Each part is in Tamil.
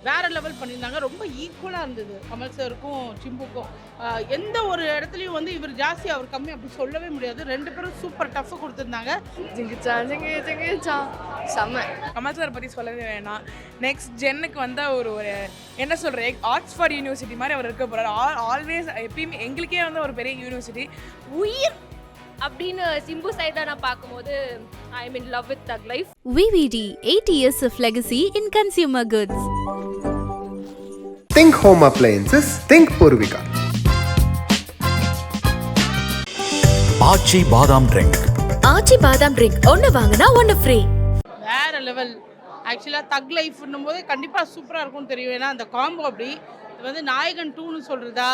வேற லெவல் பண்ணியிருந்தாங்க. ரொம்ப ஈக்குவலாக இருந்தது கமல் சாருக்கும் சிம்புக்கும். எந்த ஒரு இடத்துலையும் வந்து இவர் ஜாஸ்தி அவர் கம்மி அப்படி சொல்லவே முடியாது. ரெண்டு பேரும் சூப்பர் டஃப் கொடுத்துருந்தாங்க. ஜிங்கிச்சா செம்ம. கமல் சார் பற்றி சொல்லவே வேணாம். நெக்ஸ்ட் ஜென்னுக்கு வந்து ஒரு ஒரு என்ன சொல்கிறேன், ஆக்ஸ்ஃபோர்ட் யூனிவர்சிட்டி மாதிரி அவர் இருக்க போகிறார். ஆல்வேஸ் எப்பயுமே எங்களுக்கே வந்து ஒரு பெரிய யூனிவர்சிட்டி. உயிர் அப்படின்னு சிம்பு சைடா நான் பார்க்கும்போது I am in love with தக் life. VVD 80 years of legacy in consumer goods. Think home appliances, think Purvika. ஆச்சி பாதாம் ட்ரிங்க். ஆச்சி பாதாம் ட்ரிங்க் ஒன்னு வாங்குனா ஒன்னு ஃப்ரீ. வேற லெவல். ஆக்சுவலாக தக் லைஃப்னும் போது கண்டிப்பாக சூப்பராக இருக்கும்னு தெரியும். ஏன்னா அந்த காம்போ அப்படி இது வந்து நாயகன் 2ன்னு சொல்கிறதா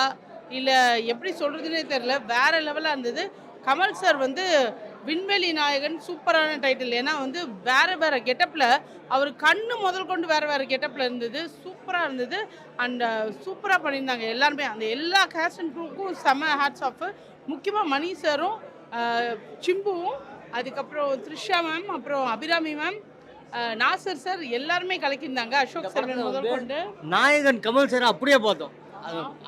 இல்லை எப்படி சொல்கிறதுனே தெரில. வேற லெவலாக இருந்தது. கமல் சார் வந்து விண்வெளி நாயகன் சூப்பரான டைட்டில். ஏன்னா வந்து வேறு வேறு கெட்டப்பில் அவர் கண்ணு முதல் கொண்டு வேறு வேறு கெட்டப்பில் இருந்தது. சூப்பராக இருந்தது. அண்ட் சூப்பராக பண்ணியிருந்தாங்க எல்லாருமே. அந்த எல்லா கேஸ்ட் அண்ட் க்ரூக்கும் செம்ம ஹேட்ஸ் ஆஃப். முக்கியமாக மணி சாரும் சிம்புவும் அதுக்கப்புறம் த்ரிஷா மேம் அப்புறம் அபிராமி மேம் நாசர் சார் எல்லாருமே கலக்கியிருந்தாங்க. அசோக் சார் முதல் கொண்டு நாயகன் கமல் சார் அப்படியே பார்த்தோம்.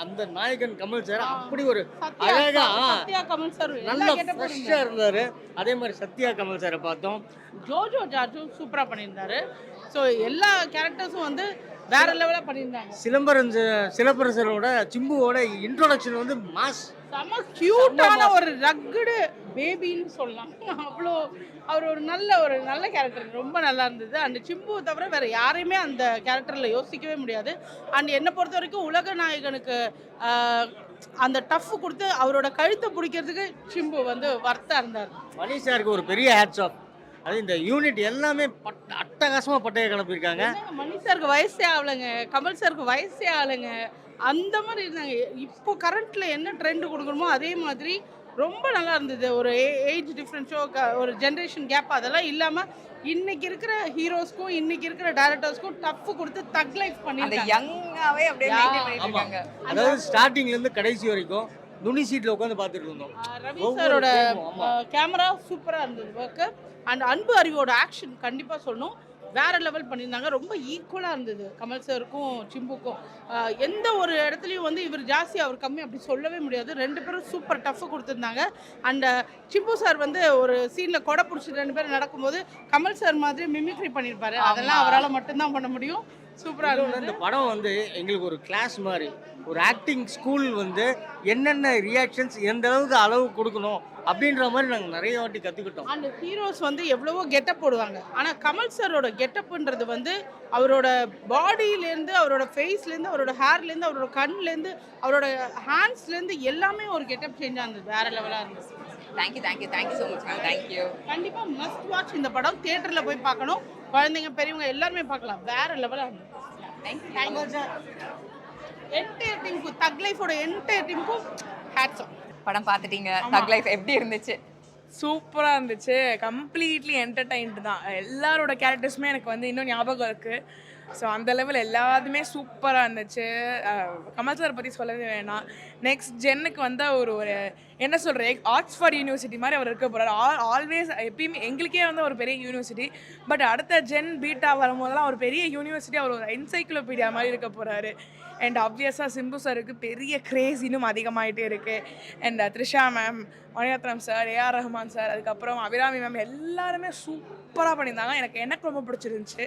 அந்த நாயகன் கமல் சார் அப்படி ஒரு அழகா சத்யா கமல் சார் நல்ல ஃப்ரெஷ்ஷாக இருந்தார். அதே மாதிரி சத்யா கமல் சாரை பார்த்தோம். ஜோஜோ ஜார்ஜும் சூப்பராக பண்ணியிருந்தாரு. ஸோ எல்லா கேரக்டர்ஸும் வந்து வேற லெவலாக பண்ணியிருந்தாங்க. சிலம்பரசரோட சிம்புவோட இன்ட்ரோடக்ஷன் வந்து மாஸ் செம்ம கியூட்டான ஒரு ரக்குடு பேபின்னு சொல்லலாம். அவ்வளோ அவர் ஒரு நல்ல கேரக்டர். ரொம்ப நல்லா இருந்தது. அந்த சிம்புவை தவிர வேறு யாரையுமே அந்த கேரக்டரில் யோசிக்கவே முடியாது. அண்ட் என்னை பொறுத்த வரைக்கும் உலக நாயகனுக்கு அந்த டஃப் கொடுத்து அவரோட கழுத்தை பிடிக்கிறதுக்கு சிம்பு வந்து வர்த்தா இருந்தார். மணி சாருக்கு ஒரு பெரிய ஹேட்ஸ் ஆஃப். அது இந்த யூனிட் எல்லாமே அட்டகாசமாக பட்டையை கிளப்பியிருக்காங்க. மணி சாருக்கு வயசே ஆகலைங்க, கமல் சாருக்கு வயசே ஆகலைங்க. அந்த மாதிரி இருந்தாங்க. இப்போ கரண்ட்டில் என்ன ட்ரெண்ட் கொடுக்கணுமோ அதே மாதிரி ரொம்ப நல்லா இருந்தது. ஒரு ஏஜ் டிஃப்ரென்ஸோ ஒரு ஜென்ரேஷன் கேப் அதெல்லாம் இல்லாமல் இன்னைக்கு இருக்கிற ஹீரோஸ்க்கும் இன்னைக்கு இருக்கிற டைரக்டர்ஸ்க்கும் டஃப் கொடுத்து தக் லைஃப் யங்காவே அப்படியே மெயின்டைன் பண்ணிட்டு இருக்காங்க. அதாவது ஸ்டார்டிங்லேருந்து கடைசி வரைக்கும் நுனி சீட்டில் உட்காந்து பார்த்துட்டு இருந்தோம். ரவி சாரோட கேமரா சூப்பராக இருந்தது ஒர்க்கு. அண்ட் அன்பு அறிவோட ஆக்ஷன் கண்டிப்பாக சொல்லணும் வேற லெவல் பண்ணியிருந்தாங்க. ரொம்ப ஈக்குவலாக இருந்தது கமல் சாருக்கும் சிம்புக்கும். எந்த ஒரு இடத்துலையும் வந்து இவர் ஜாஸ்தி அவர் கம்மி அப்படி சொல்லவே முடியாது. ரெண்டு பேரும் சூப்பர் டஃப் கொடுத்துருந்தாங்க. அண்ட் சிம்பு சார் வந்து ஒரு சீனில் கொடை பிடிச்சி ரெண்டு பேரும் நடக்கும்போது கமல் சார் மாதிரி மிமிக்ரி பண்ணியிருப்பாரு. அதெல்லாம் அவரால் மட்டும்தான் பண்ண முடியும். சூப்பராக இருந்தது. இந்த படம் வந்து எங்களுக்கு ஒரு கிளாஸ் மாதிரி, ஒரு ஆக்டிங் ஸ்கூல் வந்து என்னென்ன ரியாக்ஷன்ஸ் எந்த அளவுக்கு அளவு கொடுக்கணும் அப்படின்ற மாதிரி நாங்கள் நிறைய வாட்டி கற்றுக்கிட்டோம். அந்த ஹீரோஸ் வந்து எவ்வளவோ கெட்டப் போடுவாங்க. ஆனால் கமல் சாரோட கெட்டப்புன்றது வந்து அவரோட பாடியிலேருந்து அவரோட ஃபேஸ்லேருந்து அவரோட ஹேர்லேருந்து அவரோட கண்லேருந்து அவரோட ஹேண்ட்ஸ்லேருந்து எல்லாமே ஒரு கெட்டப் சேஞ்சாக இருந்தது. வேற லெவலாக இருந்தது. Thank you so much ma'am. Thank you. கண்டிப்பாக மஸ்ட் வாட்ச் இந்த படம். தியேட்டரில் போய் பார்க்கணும். குழந்தைங்க பெரியவங்க எல்லாருமே பார்க்கலாம். வேற லெவலாக இருந்தது. என்டையர் டீமுக்கும் தக் லைஃபோட என்டையர் டீமுக்கும் ஹேட்ஸ் ஆஃப். படம் பார்த்துட்டீங்க. தக் லைஃப் எப்படி இருந்துச்சு? சூப்பராக இருந்துச்சு. கம்ப்ளீட்லி என்டர்டைன்டு தான். எல்லாரோட கேரக்டர்ஸுமே எனக்கு வந்து இன்னும் ஞாபகம் இருக்குது. ஸோ அந்த லெவல் எல்லாத்துமே சூப்பராக இருந்துச்சு. கமல் சார் பற்றி சொல்லவே வேணாம். நெக்ஸ்ட் ஜென்னுக்கு வந்து ஒரு ஒரு என்ன சொல்கிறேன், ஆக்ஸ்ஃபோர்ட் யூனிவர்சிட்டி மாதிரி அவர் இருக்க போகிறார். ஆல்வேஸ் எப்பயுமே எங்களுக்கே வந்து ஒரு பெரிய யூனிவர்சிட்டி. பட் அடுத்த ஜென் பீட்டா வரும்போதெல்லாம் ஒரு பெரிய யூனிவர்சிட்டி, அவர் ஒரு என்சைக்ளோபீடியா மாதிரி இருக்க போகிறாரு. அண்ட் ஆப்வியஸாக சிம்பு சாருக்கு பெரிய க்ரேஸ் இன்னும் அதிகமாகிட்டே இருக்குது. And Trisha ma'am, Maniratnam sir, AR Rahman sir, அதுக்கப்புறம் அபிராமி மேம் எல்லாருமே சூப்பராக பண்ணியிருந்தாங்க. எனக்கு ரொம்ப பிடிச்சிருந்துச்சு.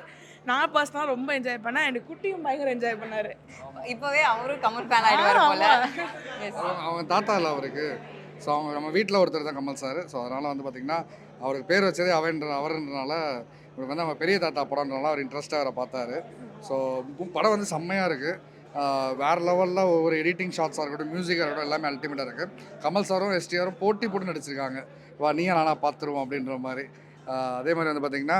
நான் பர்சனலாக ரொம்ப என்ஜாய் பண்ணேன். அண்ட் குட்டியும் பயங்கர என்ஜாய் பண்ணார். இப்போவே அவரும் கமல் ஃபேன் ஆகிடுவார் போல. அவன் தாத்தா இல்லை அவருக்கு. ஸோ அவங்க நம்ம வீட்டில் ஒருத்தர் தான் கமல் சார். ஸோ அதனால் வந்து பார்த்திங்கன்னா அவருக்கு பேர் வச்சதே அவருன்றனால இவருக்கு வந்து அவங்க பெரிய தாத்தா படம்ன்றனால அவர் இன்ட்ரெஸ்ட்டாக அவரை பார்த்தாரு. ஸோ படம் வந்து செம்மையாக இருக்குது. வேறு லெவலில் ஒவ்வொரு எடிட்டிங் ஷாட்ஸாக இருக்கட்டும், மியூசிக்காக இருக்கட்டும், எல்லாமே அல்டிமேட்டாக இருக்குது. கமல் சாரும் எஸ்டிஆரும் போட்டி போட்டு நடிச்சிருக்காங்க. வா நீயா நானா பார்த்துருவோம் அப்படின்ற மாதிரி. அதே மாதிரி வந்து பார்த்திங்கன்னா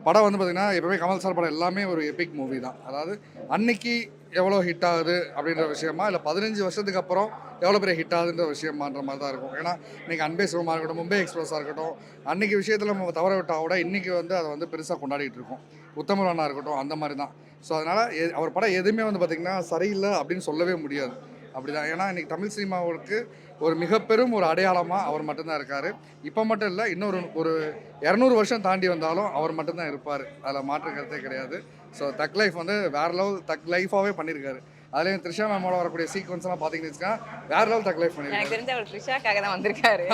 படம் வந்து பார்த்திங்கன்னா எப்போவுமே கமல் சார் படம் எல்லாமே ஒரு எபிக் மூவி தான். அதாவது அன்னைக்கு எவ்வளோ ஹிட் ஆகுது அப்படின்ற விஷயமா, இல்லை 15 வருஷத்துக்கு அப்புறம் எவ்வளோ பெரிய ஹிட் ஆகுதுன்ற விஷயமான்ற மாதிரி தான் இருக்கும். ஏன்னா இன்றைக்கி அன்பே சிவமாக இருக்கட்டும், மும்பை எக்ஸ்பிரஸாக இருக்கட்டும், அன்றைக்கி விஷயத்தில் நம்ம தவற விட்டால் கூட இன்றைக்கி வந்து அதை வந்து பெருசாக கொண்டாடிட்டு இருக்கோம். உத்தமரானா இருக்கட்டும், அந்த மாதிரி தான். ஸோ அதனால் அவர் படம் எதுவுமே வந்து பார்த்திங்கன்னா சரியில்லை அப்படின்னு சொல்லவே முடியாது. அப்படி தான். ஏன்னா இன்றைக்கி தமிழ் சினிமாவுக்கு ஒரு மிகப்பெரும் ஒரு அடையாளமாக அவர் மட்டும்தான் இருக்கார். இப்போ மட்டும் இல்லை, இன்னொரு ஒரு 200 வருஷம் தாண்டி வந்தாலும் அவர் மட்டும்தான் இருப்பார். அதில் மாற்று கருத்தே கிடையாது. ஸோ தக் லைஃப் வந்து வேறு லெவல் தக் லைஃபாகவே பண்ணியிருக்காரு. அதுலேயும் த்ரிஷா மேமோட வரக்கூடிய சீக்வன்ஸ்லாம் பார்த்தீங்கன்னு வச்சுக்கோங்க, வேறு லெவல் தக் லைஃப் எனக்கு பண்ணியிருக்காரு. தெரிஞ்ச அவர் த்ரிஷாக்காக தான் வந்திருக்காரு.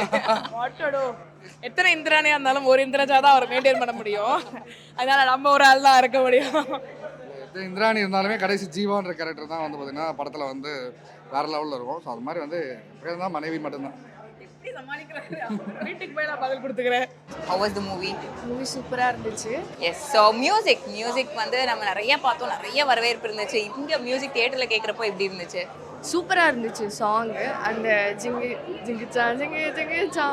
வாட்டடோ எத்தனை இந்திராணியாக இருந்தாலும் ஒரு இந்திரஜா தான் அவர் மெயின்டைன் பண்ண முடியும். அதனால நம்ம ஒரு ஆள் தான் இருக்க முடியும். இந்திராணி இருந்தாலுமே கடைசி ஜீவான்ற கேரக்டர் தான் வந்து பார்த்தீங்கன்னா படத்தில் வந்து வேறு லெவலில் இருக்கும். ஸோ அது மாதிரி வந்து பேர் தான் மனைவி மட்டும்தான். எப்படி சமாளிக்கிறாரு? வீட்டுக்கு போய் நான் பதில் கொடுத்துக்கிறேன். How was the movie? Movie சூப்பராக இருந்துச்சு. எஸ். ஸோ மியூசிக் வந்து நம்ம நிறைய பார்த்தோம், நிறைய வரவேற்பு இருந்துச்சு. இங்கே மியூசிக் தியேட்டரில் கேட்குறப்போ எப்படி இருந்துச்சு? சூப்பராக இருந்துச்சு சாங்கு. அந்த ஜிங்கு ஜிங்குச்சா ஜிங்கு ஜிங்குச்சா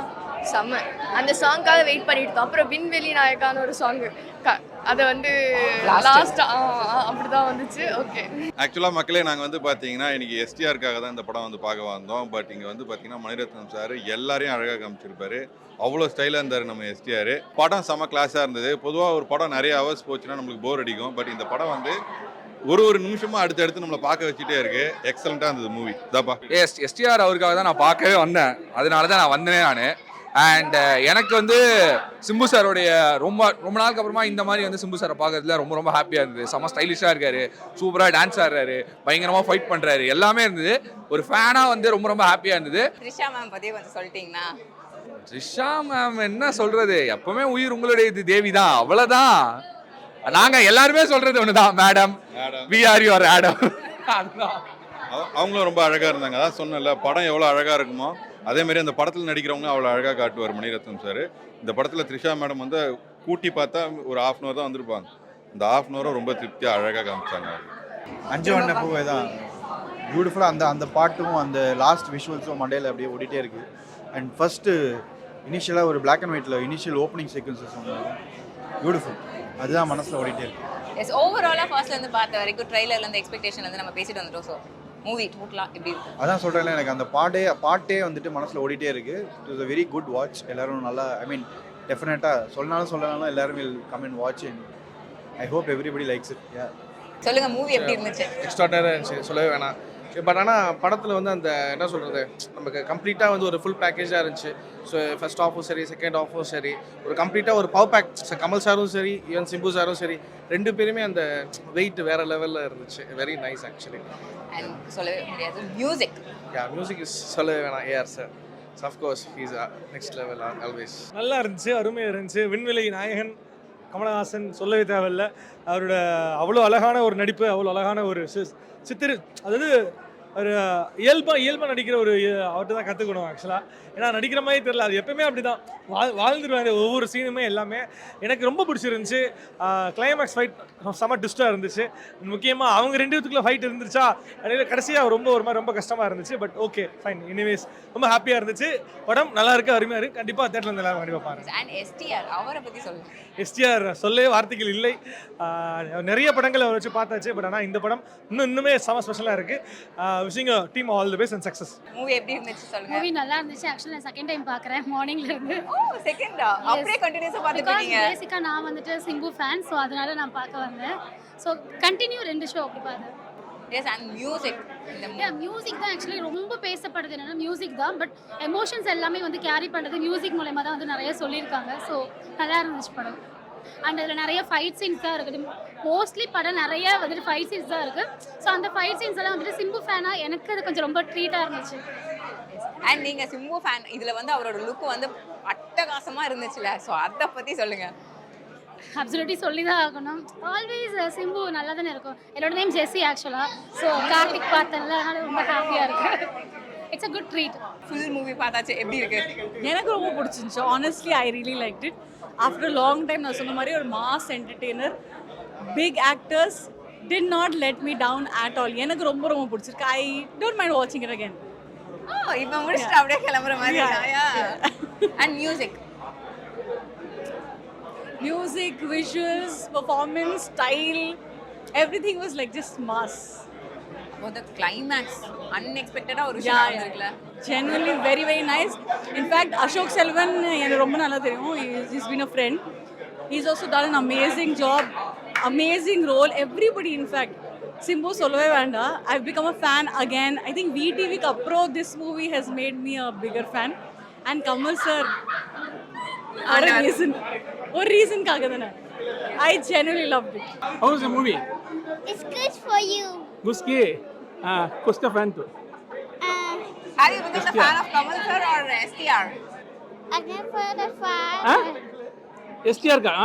செம்ம. அந்த சாங்காக வெயிட் பண்ணிட்டு இருந்தோம். அப்புறம் விண்வெளி நாயக்கான ஒரு சாங்கு அதை வந்து லாஸ்ட்டாக அப்படி தான் வந்துச்சு. ஓகே. ஆக்சுவலாக மக்களே நாங்கள் வந்து பார்த்தீங்கன்னா இன்றைக்கி எஸ்டிஆருக்காக தான் இந்த படம் வந்து பார்க்க வந்தோம். பட் இங்கே வந்து பார்த்தீங்கன்னா மணிரத்னம் சார் எல்லாரையும் அழகாக காமிச்சிருப்பாரு. அவ்வளோ ஸ்டைலாக இருந்தார் நம்ம எஸ்டிஆர். படம் செம கிளாஸாக இருந்தது. பொதுவாக ஒரு படம் நிறைய ஹவர்ஸ் போச்சுன்னா நம்மளுக்கு போர் அடிக்கும். பட் இந்த படம் வந்து ஒரு நிமிஷமும் அடுத்தடுத்து நம்மளை பார்க்க வச்சுட்டே இருக்கு. எக்ஸலண்ட்டாக இருந்தது மூவி தாப்பா. எஸ்டிஆர் அவருக்காக தான் நான் பார்க்கவே வந்தேன். அதனால தான் நான் வந்தேனே நான். அண்ட் எனக்கு வந்து சிம்பு சாரோடைய ரொம்ப நாளுக்கு அப்புறமா இந்த மாதிரி வந்து சிம்பு சாரை பார்க்கறதுல ரொம்ப ஹாப்பியாக இருந்தது. செம்ம ஸ்டைலிஷாக இருக்காரு, சூப்பராக டான்ஸ் ஆடுறாரு, பயங்கரமாக ஃபைட் பண்ணுறாரு, எல்லாமே இருந்தது. ஒரு ஃபேனாக வந்து ரொம்ப ஹாப்பியாக இருந்தது. த்ரிஷா மேம் பற்றி கொஞ்சம் சொல்லிட்டீங்கன்னா? த்ரிஷா மேம் என்ன சொல்கிறது, எப்பவுமே உயிர் உங்களுடைய இது தேவி தான், அவ்வளோதான். நாங்கள் எல்லாருமே சொல்கிறது ஒன்று தான், madam we are your Adam. அதுதான். அவங்களும் ரொம்ப அழகாக இருந்தாங்க. அதான் சொன்னல, படம் எவ்வளோ அழகாக இருக்குமோ அதேமாரி அந்த படத்தில் நடிக்கிறவங்க அவ்வளோ அழகாக காட்டுவார் மணிரத்னம் சார். இந்த படத்தில் த்ரிஷா மேடம் வந்து கூட்டி பார்த்தா ஒரு 1/2 hour தான் வந்திருப்பாங்க. இந்த 1/2 hour ரொம்ப திருப்தியாக அழகாக காமிச்சாங்க. 5 வண்ண பூவே தான் பியூட்டிஃபுல்லாக அந்த பாட்டும் அந்த லாஸ்ட் விஷுவல்ஸும் மண்டையில் அப்படியே ஓடிட்டே இருக்குது. அண்ட் ஃபஸ்ட்டு இனிஷியலாக ஒரு பிளாக் அண்ட் ஒயிட்டில் இனிஷியல் ஓப்பனிங் சீக்வன்சஸ் ஒன்று பியூட்டிஃபுல், அதுதான் மனசில் ஓடிட்டே இருக்குது. எஸ். ஓவராலாக ஃபர்ஸ்ட்லேருந்து பார்த்த வரைக்கும் ட்ரெய்லர்லேருந்து எக்ஸ்பெக்டேஷன்லேருந்து நம்ம பேசிட்டு வந்துட்டோம். ஸோ மூவி டோட்டலாக எப்படி இருக்கு? அதான் சொல்கிறேன்ல, எனக்கு அந்த பாட்டே வந்துட்டு மனசில் ஓடிட்டே இருக்குது. It is a very good watch. எல்லோரும் நல்லா, ஐ மீன் டெஃபினட்டாக சொல்லனாலும் எல்லோரும் will come and watch and I hope everybody likes it. சொல்லுங்க, மூவி எப்படி இருந்துச்சு? எக்ஸ்ட்ராடனரியாக இருந்துச்சு, சொல்லவே வேணாம். பட் ஆனால் படத்தில் வந்து அந்த என்ன சொல்கிறது, நமக்கு கம்ப்ளீட்டாக வந்து ஒரு ஃபுல் பேக்கேஜாக இருந்துச்சு. ஸோ ஃபர்ஸ்ட் ஹாஃபும் சரி, செகண்ட் ஹாஃபும் சரி, ஒரு கம்ப்ளீட்டாக ஒரு பவர் பேக். கமல் சாரும் சரி, ஈவன் சிம்பு சாரும் சரி, 2 பேருமே அந்த வெயிட் வேறு லெவலில் இருந்துச்சு. Very nice actually. அண்ட் சொல்லவே முடியாது மியூசிக். மியூசிக் இஸ் சொல்லவே வேணாம். AR sir of course he's next level always. நல்லா இருந்துச்சு, அருமையாக இருந்துச்சு. விண்வெளி நாயகன் கமலஹாசன் சொல்லவே தேவையில்லை. அவரோட அவ்வளோ அழகான ஒரு நடிப்பு, அவ்வளோ அழகான ஒரு சித்திர, அதாவது ஒரு இயல்பாக நடிக்கிற ஒரு அவர்கிட்ட தான் கற்றுக்கணும் ஆக்சுவலாக. ஏன்னா நடிக்கிற மாதிரி தெரியல, அது எப்பவுமே அப்படி தான் வாழ்ந்துருவாங்க ஒவ்வொரு சீனுமே. எல்லாமே எனக்கு ரொம்ப பிடிச்சிருந்துச்சு. கிளைமேக்ஸ் ஃபைட் செம்ம ட்விஸ்ட்டாக இருந்துச்சு. முக்கியமாக அவங்க 2 பேத்துக்குள்ள ஃபைட் இருந்துச்சா, அதில் கடைசியாக ஒரு மாதிரி ரொம்ப கஷ்டமாக இருந்துச்சு. பட் ஓகே ஃபைன், எனிவேஸ் ரொம்ப ஹாப்பியாக இருந்துச்சு. படம் நல்லா இருக்குது, அருமையாக இருக்குது. கண்டிப்பாக தேட்டரில் இருந்து எல்லாரும் கண்டிப்பாக பாருங்கள். அண்ட் எஸ்டிஆர் அவரை பற்றி சொல்லுங்கள். எஸ்டிஆர் சொல்லவே வார்த்தைகள் இல்லை. நிறைய படங்களை அவர் வச்சு பார்த்தாச்சு. பட் ஆனால் இந்த படம் இன்னுமே செம ஸ்பெஷலாக இருக்குது. Wishing team all the best and success. Movie எப்படி இருந்துச்சு சொல்லுங்க. மூவி நல்லா இருந்துச்சு. ஆக்சுவலி நான் செகண்ட் டைம் பார்க்குறேன் மார்னிங்ல இருந்து. செகண்டா? அப்படியே கண்டினியூஸாக பார்த்துட்டு இருக்கீங்க? பேசிக்காக நான் வந்துட்டு சிம்பு ஃபேன், ஸோ அதனால நான் பார்க்க வந்தேன். ஸோ கண்டினியூ 2 ஷோ அப்படி பார்த்தேன். எஸ். அண்ட் மியூசிக் மியூசிக் தான் ஆக்சுவலி ரொம்ப பேசப்படுது. என்னன்னா மியூசிக் தான், பட் எமோஷன்ஸ் எல்லாமே வந்து கேரி பண்ணுறது மியூசிக் மூலயமா தான் வந்து நிறைய சொல்லியிருக்காங்க. ஸோ நல்லா இருந்துச்சு படம். அண்ட் அதில் நிறைய ஃபைட் சீன்ஸ் தான் இருக்குது. மோஸ்ட்லி படம் நிறைய வந்துட்டு ஃபைட் சீன்ஸ் தான் இருக்குது. ஸோ அந்த ஃபைட் சீன்ஸ் எல்லாம் வந்துட்டு சிம்பு ஃபேனாக எனக்கு அது கொஞ்சம் ரொம்ப ட்ரீட்டாக இருந்துச்சு. அண்ட் நீங்கள் சிம்பு ஃபேன், இதில் வந்து அவரோட லுக் வந்து அட்டகாசமாக இருந்துச்சுல, ஸோ அதை பற்றி சொல்லுங்கள். அப்சல்யூட்லி சொல்லி தான் ஆகணும். ஆல்வேஸ் சிம்பு நல்லா தானே இருக்கும். என்னோட நேம் ஜெஸ்ஸி ஆக்சுவலாக. ஸோ கார்த்திக் பார்த்தேன்ல, அதனால ரொம்ப ஹாப்பியாக இருக்கு. It's a good treat. Full movie பார்த்தாச்சு, எப்படி இருக்கு? எனக்கு ரொம்ப பிடிச்சிருந்துச்சு. Honestly I really liked it. After long time நான் சொன்ன மாதிரி ஒரு mass entertainer, big actors, did not let me down at all. எனக்கு ரொம்ப பிடிச்சிருக்கு. ஐ டோன்ட் மைண்ட் வாட்சிங் இட் அகேன். இப்போ முடிச்சுட்டு அப்படியே கிளம்புற மாதிரி. And music, visuals, performance, style, everything was like just mass. About the climax, unexpected ஒரு விஷயம் நடந்துருக்குல. Genuinely very very nice. In fact, Ashok Selvan எனக்கு ரொம்ப நல்லா தெரியும். He's been a friend. He's also done an amazing job, amazing role. Everybody, in fact, Simbu சொல்லவே வேண்டாம். I've become a fan again. I think VTV Kapro, this movie has made me a bigger fan. And Kamal sir, ஒரு ரீசன் காக தானே. I genuinely loved it. How was the movie? It's good for you. Guski. Kuska fan too. Have you become a fan of Kamal sir or STR? I never the fan. STR ka?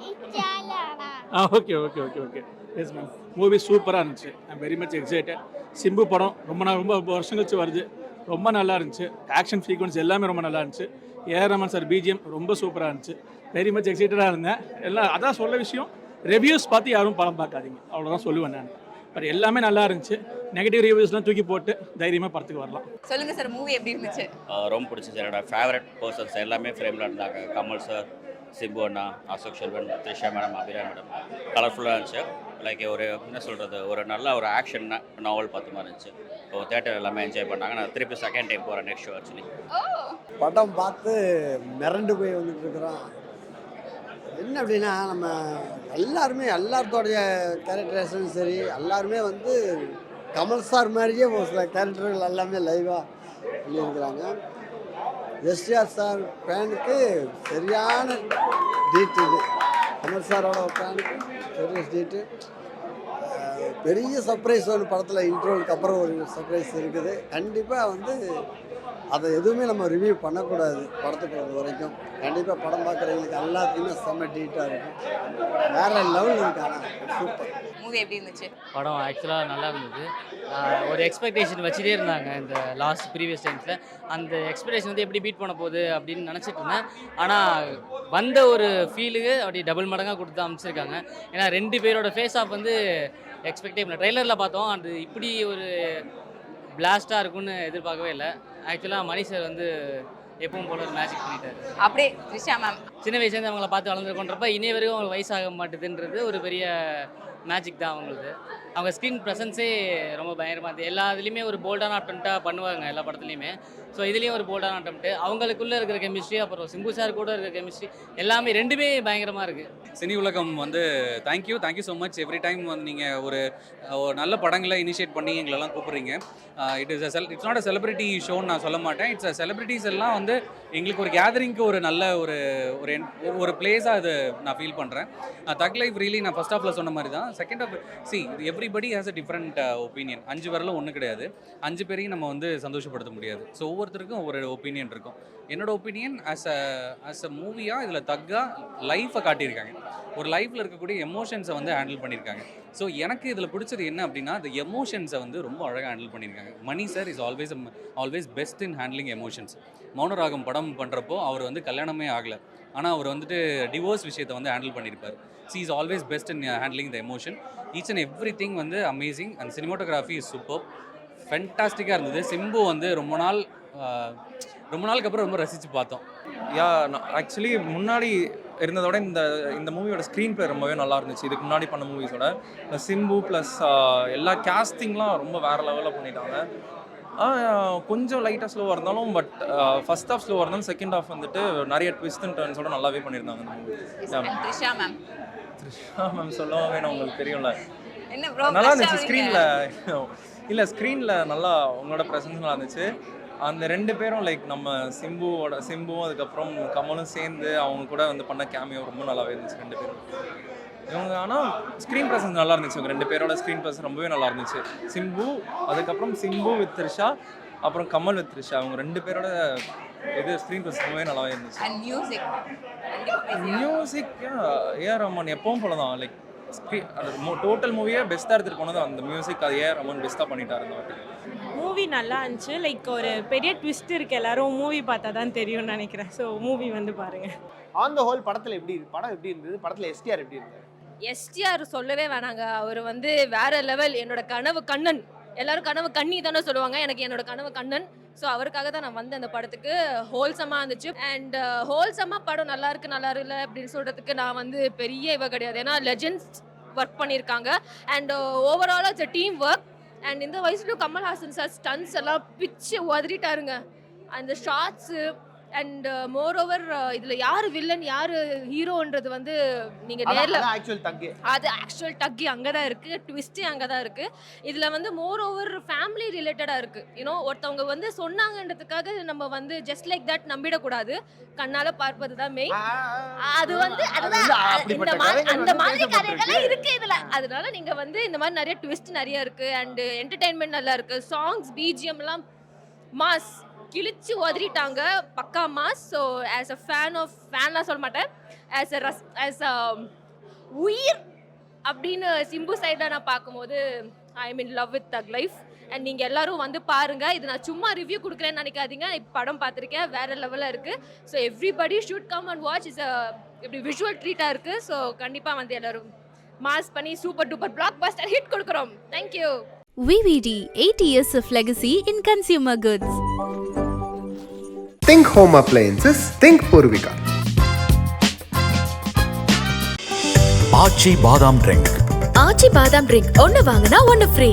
It's Jalana. Okay. Yes ma'am. Movie சூப்பராக இருந்துச்சு. I'm very much excited. Simbu படம் ரொம்ப வருஷம் கழிச்சு வருது. ரொம்ப நல்லா இருந்துச்சு. ஆக்ஷன் சீக்வன்ஸ் எல்லாமே ரொம்ப நல்லா இருந்துச்சு. ஏஆர் ரஹ்மான் சார் பிஜிஎம் ரொம்ப சூப்பராக இருந்துச்சு. வெரி மச் எக்ஸைட்டடாக இருந்தேன். எல்லாம் அதான் சொல்ல விஷயம், ரிவ்யூஸ் பார்த்து யாரும் படம் பார்க்காதீங்க, அவ்வளோதான் சொல்லுவேன் நான். பட் எல்லாமே நல்லா இருந்துச்சு. நெகட்டிவ் ரிவ்யூஸ்லாம் தூக்கி போட்டு தைரியமாக படத்துக்கு வரலாம். சொல்லுங்க சார், மூவி எப்படி இருந்துச்சு? ரொம்ப பிடிச்சிச்சு. என்னோட ஃபேவரட் பர்சன்ஸ் எல்லாமே ஃப்ரேமில் இருந்தாங்க. கமல் சார், சிம்பு அண்ணா, அசோக் செல்வன், த்ரிஷா மேடம், அபிரா மேடம். கலர்ஃபுல்லாக இருந்துச்சு. லைக் ஒரு என்ன சொல்கிறது, ஒரு நல்ல ஒரு ஆக்ஷன் நாவல் பார்த்த மாதிரி இருந்துச்சு. ஸோ தேட்டர் எல்லாமே என்ஜாய் பண்ணாங்க. நான் திருப்பி செகண்ட் டைம் போகிறேன் நெக்ஸ்ட் ஷோ. ஆக்சுவலி படம் பார்த்து மிரண்டு போய் வந்துட்டு இருக்கிறோம். என்ன அப்படின்னா, நம்ம எல்லாத்தோடைய கேரக்டரைசேஷனும் சரி, எல்லாருமே வந்து கமல் சார் மாதிரியே ஒரு சில கேரக்டர்கள் எல்லாமே லைவாக பண்ணியிருக்கிறாங்க. எஸ்டிஆர் சார் ஃபேனுக்கு சரியான டீட்டு இது. கமல் சாரோட ஃபேனுக்கு சீரியஸ் டீட்டு. பெரிய சர்ப்ரைஸ் ஒரு படத்தில் இன்ட்ரோலுக்கு அப்புறம் ஒரு சர்ப்ரைஸ் இருக்குது. கண்டிப்பாக வந்து அதை எதுவுமே நம்ம ரிவ்யூ பண்ணக்கூடாது. படத்தை பொறுத்த வரைக்கும் கண்டிப்பாக படம் பார்க்குறவங்களுக்கு எல்லாத்துக்குமே செம்ம டீட்டாக இருக்கும். வேறு லெவல் இருக்காங்க. சூப்பர். மூவி எப்படி இருந்துச்சு? படம் ஆக்சுவலாக நல்லா இருந்தது. ஒரு எக்ஸ்பெக்டேஷன் வச்சுட்டே இருந்தாங்க இந்த லாஸ்ட் ப்ரீவியஸ் டைம்ஸில். அந்த எக்ஸ்பெக்டேஷன் வந்து எப்படி பீட் பண்ண போகுது அப்படின்னு நினச்சிட்டு இருந்தேன். ஆனால் வந்த ஒரு ஃபீலுக்கு அப்படி டபுள் மடங்காக கொடுத்து அமைச்சிருக்காங்க. ஏன்னா 2 பேரோட ஃபேஸ் ஆஃப் வந்து எக்ஸ்பெக்டே பண்ண ட்ரெய்லரில் பார்த்தோம். அது இப்படி ஒரு பிளாஸ்டாக இருக்கும்னு எதிர்பார்க்கவே இல்லை. ஆக்சுவலாக மணி சார் வந்து எப்பவும் போல ஒரு மேஜிக் பண்ணிட்டார். அப்படியே த்ரிஷா மேம் சின்ன வயசுலேருந்து அவங்கள பார்த்து வளர்ந்துருக்கோன்றப்ப இனி வரைக்கும் அவங்களுக்கு வயசாக மாட்டுதுன்றது ஒரு பெரிய மேஜிக் தான் அவங்களுக்கு. அவங்க ஸ்க்ரீன் ப்ரெசன்ஸே ரொம்ப பயங்கரமாக இருந்தது. எல்லா இதுலேயுமே ஒரு போல்டான அட்டம்ப்டாக பண்ணுவாங்க எல்லா படத்துலையுமே. ஸோ இதுலேயும் ஒரு போல்டான அட்டம்ப்ட்டு. அவங்களுக்குள்ளே இருக்கிற கெமிஸ்ட்ரி, அப்புறம் சிம்பு சார் கூட இருக்கிற கெமிஸ்ட்ரி எல்லாமே 2மே பயங்கரமாக இருக்குது. சினி உலகம் வந்து thank you so much. Every time வந்து நீங்கள் ஒரு நல்ல படங்களை இனிஷியேட் பண்ணி எங்களெல்லாம் கூப்பிட்றீங்க. இட்ஸ் நாட் அ செலிபிரிட்டி ஷோன்னு நான் சொல்ல மாட்டேன். இட்ஸ் செலிபிரிட்டிஸ் எல்லாம் வந்து எங்களுக்கு ஒரு கேதரிங்க்கு ஒரு நல்ல ஒரு பிளேஸாக அது நான் ஃபீல் பண்ணுறேன். தக் லைஃப் ரியலி நான் ஃபர்ஸ்ட் ஹாஃபில் சொன்ன மாதிரி தான். Second half everybody has a different opinion. 5 வரலும் ஒன்றும் கிடையாது. 5 பேரையும் நம்ம வந்து சந்தோஷப்படுத்த முடியாது. ஸோ ஒவ்வொருத்தருக்கும் ஒவ்வொரு ஒப்பீனியன் இருக்கும். என்னோட ஒப்பீனியன் ஆஸ் அ மூவியாக இதில் தக்காக லைஃப்பை காட்டியிருக்காங்க. ஒரு லைஃப்பில் இருக்கக்கூடிய எமோஷன்ஸை வந்து ஹேண்டில் பண்ணியிருக்காங்க. ஸோ எனக்கு இதில் பிடிச்சது என்ன அப்படின்னா, அந்த எமோஷன்ஸை வந்து ரொம்ப அழகாக ஹேண்டில் பண்ணியிருக்காங்க. Mani sir is always best in handling emotions. Mouna Ragam படம் பண்ணுறப்போ அவர் வந்து கல்யாணமே ஆகலை, ஆனால் அவர் வந்துட்டு டிவோர்ஸ் விஷயத்தை வந்து ஹேண்டில் பண்ணியிருப்பார். She is always best in handling the emotion. Each and everything வந்து amazing. And cinematography is super, ஃபென்டாஸ்டிக்காக இருந்தது. சிம்பு வந்து ரொம்ப நாளுக்கு அப்புறம் ரொம்ப ரசித்து பார்த்தோம். ஆக்சுவலி முன்னாடி இருந்ததோட இந்த மூவியோட ஸ்க்ரீன் ப்ளே ரொம்பவே நல்லா இருந்துச்சு. இதுக்கு முன்னாடி பண்ண மூவிஸோட சிம்பு ப்ளஸ் எல்லா கேஸ்டிங்லாம் ரொம்ப வேறு லெவலில் பண்ணிட்டாங்க. கொஞ்சம் லைட்டாக ஸ்லோவாக இருந்தாலும், பட் ஃபர்ஸ்ட் ஹாஃப் ஸ்லோவாக இருந்தாலும் செகண்ட் ஹாஃப் வந்துட்டு நிறைய ட்விஸ்ட் அண்ட் டர்ன்ஸோட நல்லாவே பண்ணியிருந்தாங்க அந்த மூவி. த்ரிஷா மேம் சொல்லவும் வேணும், உங்களுக்கு தெரியும்ல. என்ன ப்ரோ நல்லா இருந்துச்சு ஸ்க்ரீனில் நல்லா உங்களோட ப்ரெசன்ஸ் நல்லா இருந்துச்சு. அந்த 2 பேரும் லைக் நம்ம சிம்புவும் அதுக்கப்புறம் கமலும் சேர்ந்து அவங்க கூட வந்து பண்ண கேமியோ ரொம்ப நல்லாவே இருந்துச்சு 2 பேரும். இவங்க ஆனால் ஸ்க்ரீன் ப்ரெசன்ஸ் நல்லா இருந்துச்சு. இவங்க 2 பேரோட ஸ்க்ரீன் ப்ரெசன்ஸ் ரொம்பவே நல்லா இருந்துச்சு. அதுக்கப்புறம் சிம்பு வித் த்ரிஷா, அப்புறம் கமல் வித் த்ரிஷா, அவங்க 2 பேரோட ஸ்க்ரீன் ப்ரெசன்ஸ் ரொம்பவே நல்லாவே இருந்துச்சு. அண்ட் மியூசிக் ஏஆர் ரஹ்மான் எப்பவும் போல தான். லைக் டோட்டல் மூவியே பெஸ்ட்டாக எடுத்துகிட்டு போனது அந்த மியூசிக். அது ஏஆர் ரஹ்மான் பெஸ்ட்டாக பண்ணிட்டாரு இந்த வாட்டி. மூவி நல்லா இருந்துச்சு. லைக் ஒரு பெரிய ட்விஸ்ட் இருக்குது. எல்லாரும் மூவி பார்த்தா தான் தெரியும்னு நினைக்கிறேன். ஸோ மூவி வந்து பாருங்கள். ஆன் த ஹோல் படம் எப்படி இருந்தது? படத்தில் எஸ்டிஆர் எப்படி இருந்தது? எஸ்டிஆர் சொல்லவே வேணாங்க. அவர் வந்து வேற லெவல். என்னோட கனவு கண்ணன், எல்லாரும் கனவு கண்ணி தானே சொல்லுவாங்க, எனக்கு என்னோட கனவு கண்ணன். ஸோ அவருக்காக தான் நான் வந்தேன் அந்த படத்துக்கு. ஹோல்சமாக இருந்துச்சு. அண்ட் ஹோல்சமாக படம் நல்லா இல்லை அப்படின்னு சொல்கிறதுக்கு நான் வந்து பெரிய இவ கிடையாது. ஏன்னா லெஜெண்ட்ஸ் ஒர்க் பண்ணியிருக்காங்க. அண்ட் ஓவராலாக இட்ஸ் டீம் ஒர்க். அண்ட் இந்த வயசுலையும் கமல்ஹாசன் சார் ஸ்டன்ஸ் எல்லாம் பிச்சு உதறிட்டாருங்க. அந்த ஷார்ட்ஸு அண்ட் மோர் ஓவர் இதில் யார் வில்லன் யார் ஹீரோன்றது வந்து நீங்கள் நேரில் ஆக்சுவல் தங்கு அது ஆக்சுவல் டக்கி அங்கே தான் இருக்குது, ட்விஸ்ட்டு அங்கே தான் இருக்குது. இதில் வந்து மோர் ஓவர் ஃபேமிலி ரிலேட்டடாக இருக்குது. யூனோ ஒருத்தவங்க வந்து சொன்னாங்கன்றதுக்காக நம்ம வந்து ஜஸ்ட் லைக் தட் நம்பிடக்கூடாது, கண்ணால் பார்ப்பது தான் மெயின். அது வந்து அதுதான் அந்த மாதிரி கதைகள்லாம் இருக்குது இதில். அதனால நீங்கள் வந்து இந்த மாதிரி நிறைய ட்விஸ்ட் நிறைய இருக்குது அண்டு என்டர்டெயின்மெண்ட் நல்லா இருக்குது. சாங்ஸ் பிஜிஎம்லாம் மாஸ் கிழிச்சு உதறிட்டாங்க, பக்கா மாஸ். ஸோ ஆஸ் அ ஃபேன்லாம் சொல்ல மாட்டேன், ஆஸ் அ உயிர் அப்படின்னு சிம்பு சைடாக நான் பார்க்கும்போது ஐ மீன் லவ் வித் தக் லைஃப். அண்ட் நீங்கள் எல்லாரும் வந்து பாருங்கள். இது நான் சும்மா ரிவ்யூ கொடுக்குறேன்னு நினைக்காதீங்க, இப்போ படம் பார்த்துருக்கேன், வேறு லெவலில் இருக்குது. So everybody should come and watch. Is இப்படி விஷுவல் ட்ரீட்டாக இருக்குது. ஸோ கண்டிப்பாக வந்து எல்லோரும் மாஸ் பண்ணி super duper black Bastar hit கொடுக்குறோம். Thank you. VVD, 8 years of legacy in consumer goods. Think home appliances, think Purvika. ஆச்சி பாதாம் ட்ரிங்க். ஆச்சி பாதாம் ட்ரிங்க் ஒன்னு வாங்குனா ஒன்னு ஃப்ரீ.